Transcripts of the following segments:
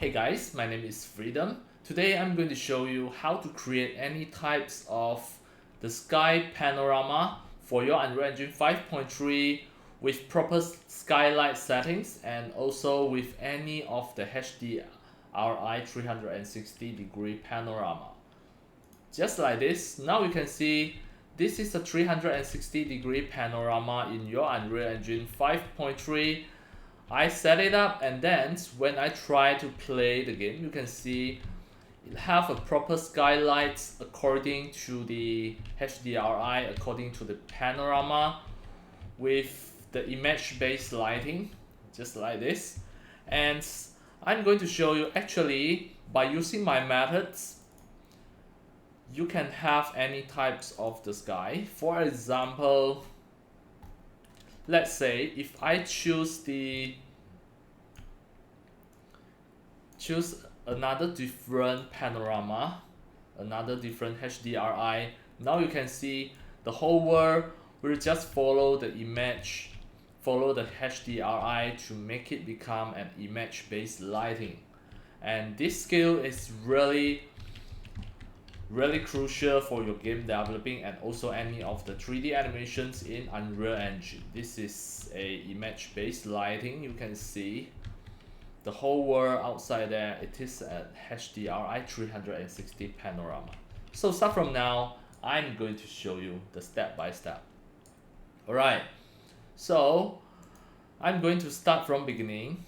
Hey guys, my name is Freedom. Today I'm going to show you how to create any types of the sky panorama for your Unreal Engine 5.3 with proper skylight settings and also with any of the HDRI 360-degree panorama. Just like this, now you can see this is a 360-degree panorama in your Unreal Engine 5.3. I set it up, and then when I try to play the game, you can see it have a proper skylight according to the HDRI, according to the panorama with the image based lighting, just like this. And I'm going to show you actually by using my methods, you can have any types of the sky. For example, let's say if I choose another different panorama, another different HDRI, now you can see the whole world will just follow the image, follow the HDRI to make it become an image based lighting. And this skill is really crucial for your game developing and also any of the 3D animations in Unreal Engine. This is a image based lighting. You can see the whole world outside there. It is a HDRI 360 panorama. So start from now, I'm going to show you the step by step. Alright, so I'm going to start from beginning.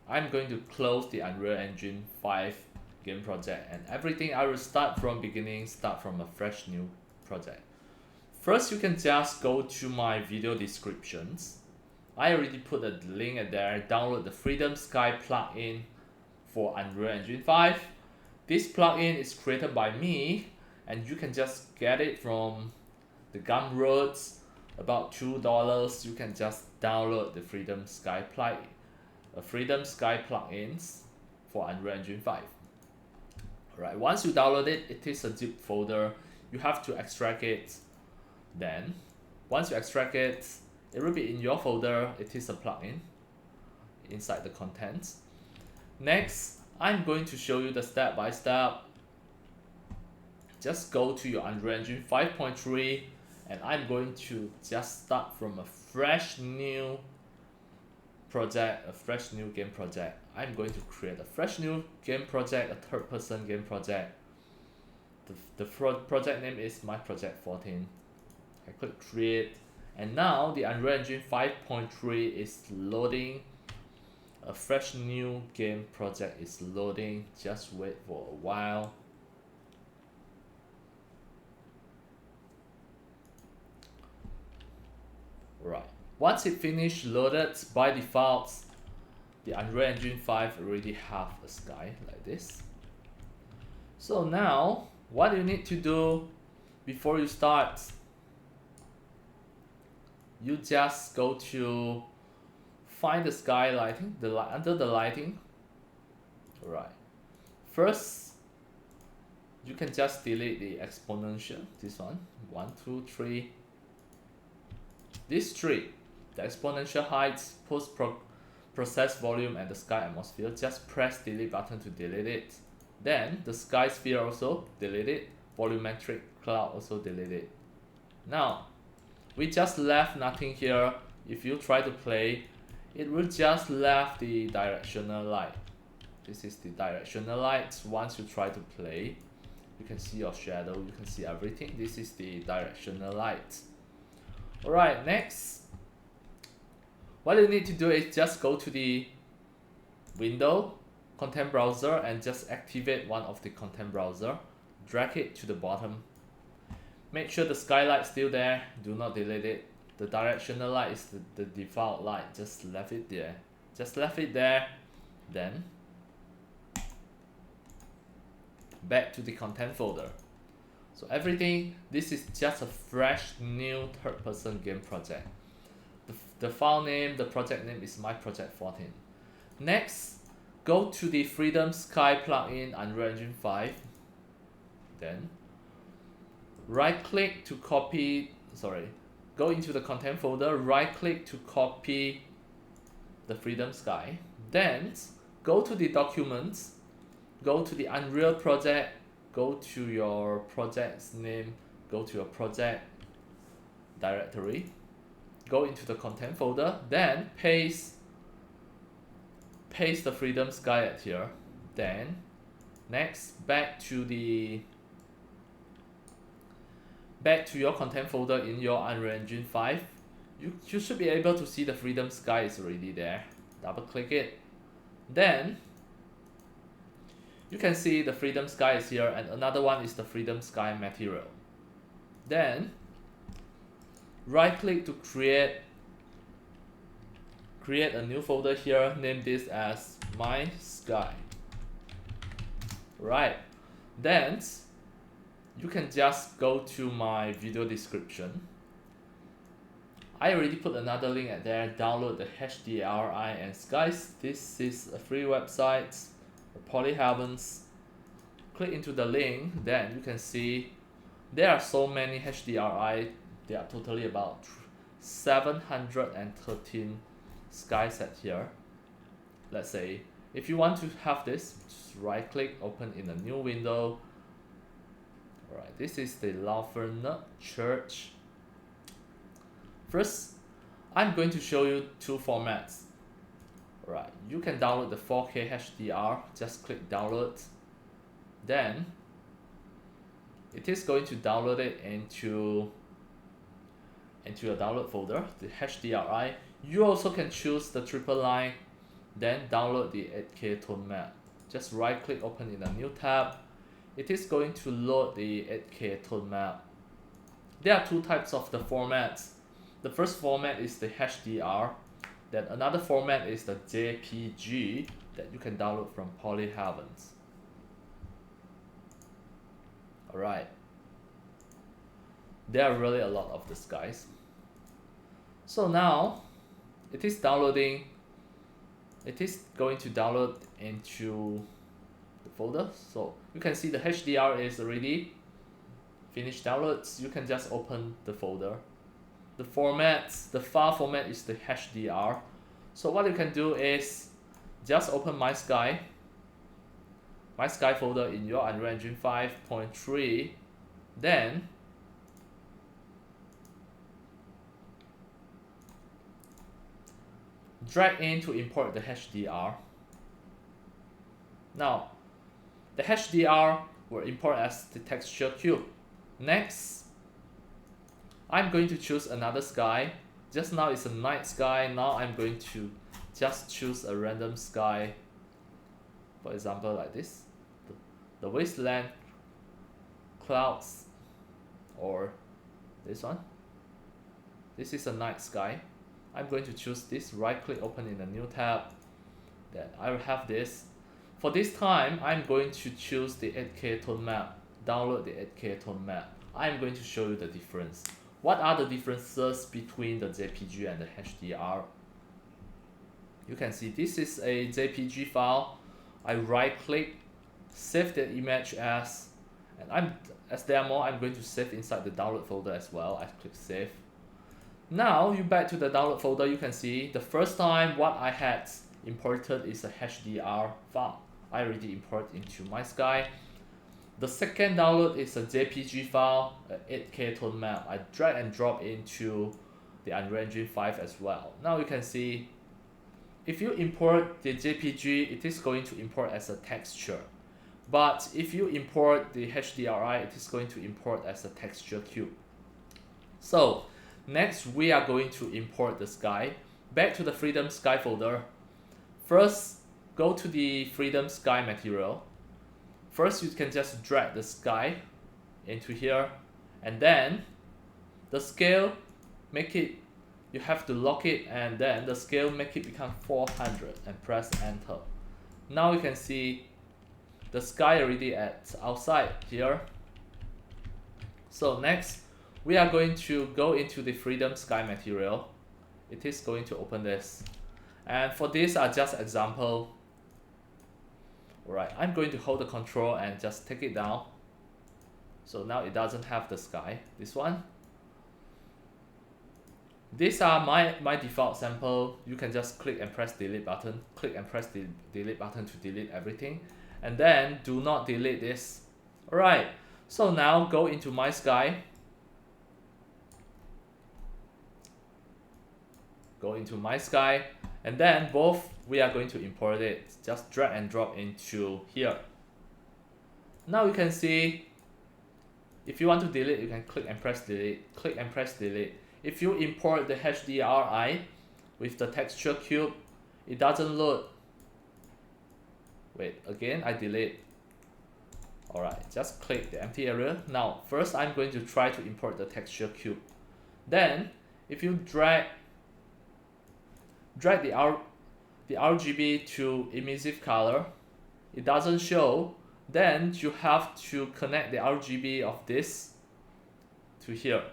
I'm going to close the Unreal Engine 5 game project, and everything I will start from beginning, start from a fresh new project. First, you can just go to my video descriptions. I already put a link in there. Download the Freedom Sky plugin for Unreal Engine 5. This plugin is created by me, and you can just get it from the Gumroads, about $2. You can just download the Freedom Sky plugin, Freedom Sky plugins for Unreal Engine 5. Alright, once you download it, it is a zip folder. You have to extract it. Then, once you extract it, it will be in your folder. It is a plugin inside the contents. Next, I'm going to show you the step by step. Just go to your Unreal Engine 5.3, and I'm going to just start from a fresh new project, a fresh new game project. I'm going to create a fresh new game project, a third person game project. The project name is my project 14. I click create, and now the Unreal Engine 5.3 is loading. A fresh new game project is loading. Just wait for a while. Right. Once it finished loaded, by default, the Unreal Engine 5 already have a sky like this. So now, what you need to do before you start, you just go to find the sky lighting, under the lighting. Right. First, you can just delete the exponential, this one, 1, 2, 3. These three, the exponential heights, process volume, and the sky atmosphere. Just press delete button to delete it. Then the sky sphere also delete it. Volumetric cloud also delete it. Now we just left nothing here. If you try to play, it will just left the directional light. This is the directional light. Once you try to play, you can see your shadow, you can see everything. This is the directional light. Alright, next, what you need to do is just go to the window, content browser, and just activate one of the content browser. Drag it to the bottom. Make sure the skylight is still there. Do not delete it. The directional light is the default light. Just left it there. Just left it there. Then back to the content folder. So everything, this is just a fresh new third person game project. The file name, the project name is my project 14. Next, go to the Freedom Sky plugin Unreal Engine 5. Then right click to copy, go into the content folder, right click to copy the Freedom Sky. Then go to the documents, go to the Unreal project, go to your project's name, go to your project directory, go into the content folder, then paste the Freedom Sky at here. Then next, back to your content folder in your Unreal Engine 5. You should be able to see the Freedom Sky is already there. Double click it. Then you can see the Freedom Sky is here, and another one is the Freedom Sky material. Then right click to create a new folder here, name this as My Sky. Right, then you can just go to my video description. I already put another link at there. Download the HDRI and Skies. This is a free website, PolyHaven's. Click into the link, then you can see there are so many HDRI. There are totally about 713 sky set here. Let's say if you want to have this, just right click, open in a new window. Alright, this is the Lauferne Church. First, I'm going to show you two formats. Alright, you can download the 4K HDR, just click download. Then it is going to download it into a download folder, the HDRI. You also can choose the triple line, then download the 8K tone map. Just right click, open in a new tab. It is going to load the 8K tone map. There are two types of the formats. The first format is the HDR, then another format is the JPG that you can download from PolyHaven. Alright, there are really a lot of the skies. So now it is downloading. It is going to download into the folder. So you can see the HDR is already finished downloads. You can just open the folder. The file format is the HDR. So what you can do is just open My Sky folder in your Unreal Engine 5.3. Then drag in to import the HDR. Now the HDR will import as the texture cube. Next, I'm going to choose another sky. Just now it's a night sky. Now I'm going to just choose a random sky. For example, like this, the wasteland, clouds, or this one. This is a night sky. I'm going to choose this, right click, open in a new tab. Then I will have this. For this time, I'm going to choose the 8K tone map, download the 8K tone map. I'm going to show you the difference. What are the differences between the JPG and the HDR? You can see this is a JPG file. I right click, save the image as, and as demo, I'm going to save inside the download folder as well. I click save. Now you back to the download folder. You can see the first time what I had imported is a HDR file. I already import into My Sky. The second download is a JPG file, an 8K tone map. I drag and drop into the Unreal Engine 5 as well. Now you can see if you import the JPG, it is going to import as a texture. But if you import the HDRI, it is going to import as a texture cube. So next, we are going to import the sky. Back to the Freedom Sky folder. First, go to the Freedom Sky material. First, you can just drag the sky into here, and then the scale, make it, you have to lock it, and then the scale, make it become 400 and press enter. Now you can see the sky already at outside here. So next, we are going to go into the Freedom Sky material. It is going to open this. And for this are just example. Alright, I'm going to hold the control and just take it down. So now it doesn't have the sky, this one. These are my default sample. You can just click and press delete button, click and press the delete button to delete everything, and then do not delete this. Alright, so now go into my sky. Go into my sky, and then both we are going to import it. Just drag and drop into here. Now you can see, if you want to delete, you can click and press delete, click and press delete. If you import the HDRI with the texture cube, it doesn't load. Wait, again, I delete. Alright, just click the empty area. Now, first I'm going to try to import the texture cube. Then, if you drag the RGB to emissive color, it doesn't show. Then you have to connect the RGB of this to here,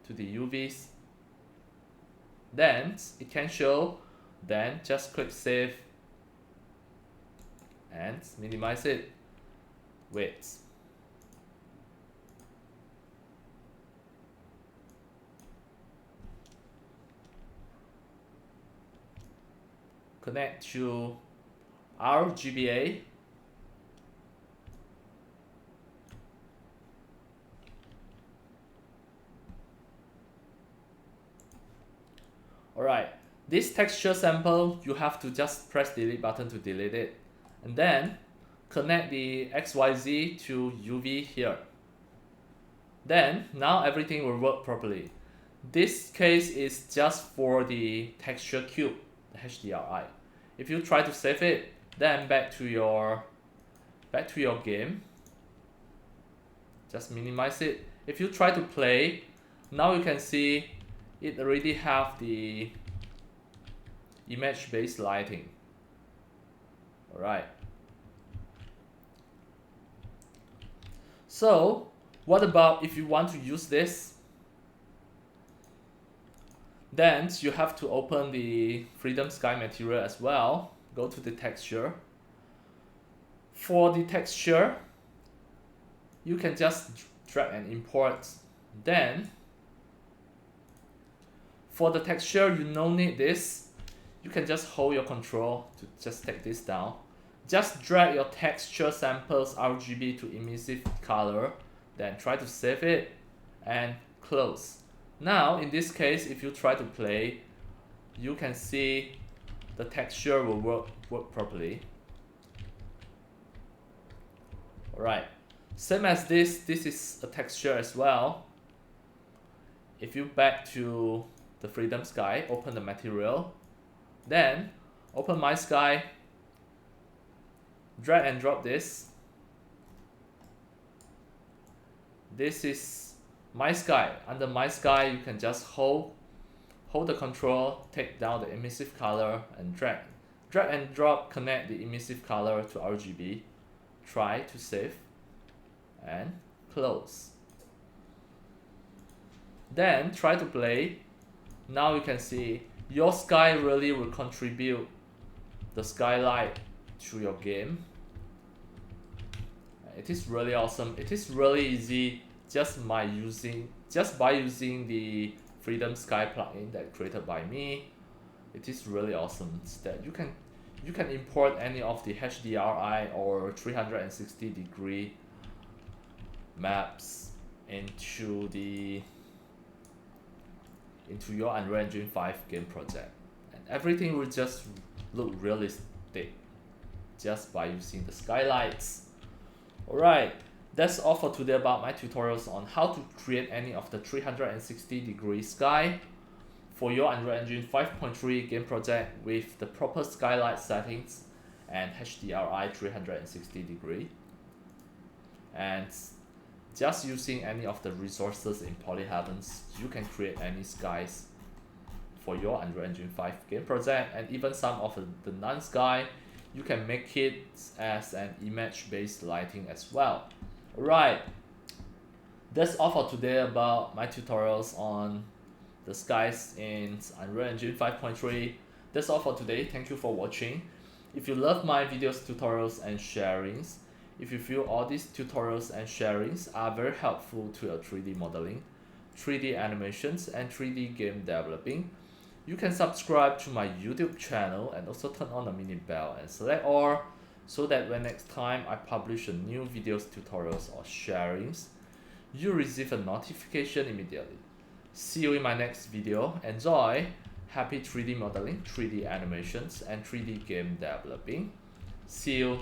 to the UVs. Then it can show. Then just click save and minimize it. Wait. Connect to RGBA. Alright, this texture sample, you have to just press delete button to delete it. And then connect the XYZ to UV here. Then now everything will work properly. This case is just for the texture cube, the HDRI. If you try to save it, then back to your game. Just minimize it. If you try to play, now you can see it already have the image-based lighting. Alright. So, what about if you want to use this? Then you have to open the Freedom Sky material as well. Go to the texture. For the texture, you can just drag and import. Then, for the texture, you no need this. You can just hold your control to just take this down. Just drag your texture samples RGB to emissive color. Then try to save it and close. Now, in this case, if you try to play, you can see the texture will work properly. Alright, same as this is a texture as well. If you back to the Freedom Sky, open the material, then open my sky, drag and drop this. This is my sky. Under my sky, you can just hold the control, take down the emissive color and drag and drop, connect the emissive color to RGB. Try to save and close. Then try to play. Now you can see your sky really will contribute the skylight to your game. It is really awesome. It is really easy just by using the Freedom Sky plugin that created by me. It is really awesome that you can import any of the HDRI or 360-degree maps into your Unreal Engine 5 game project, and everything will just look realistic just by using the skylights. Alright, that's all for today about my tutorials on how to create any of the 360-degree sky for your Unreal Engine 5.3 game project with the proper skylight settings and HDRI 360-degree. And just using any of the resources in PolyHaven, you can create any skies for your Unreal Engine 5 game project, and even some of the non-sky, you can make it as an image-based lighting as well. Alright, that's all for today about my tutorials on the skies in Unreal Engine 5.3. That's all for today. Thank you for watching. If you love my videos, tutorials and sharings, if you feel all these tutorials and sharings are very helpful to your 3D modeling, 3D animations, and 3D game developing, you can subscribe to my YouTube channel and also turn on the mini bell and select all, so that when next time I publish a new videos, tutorials or sharings, you receive a notification immediately. See you in my next video. Enjoy! Happy 3D modeling, 3D animations and 3D game developing. See you!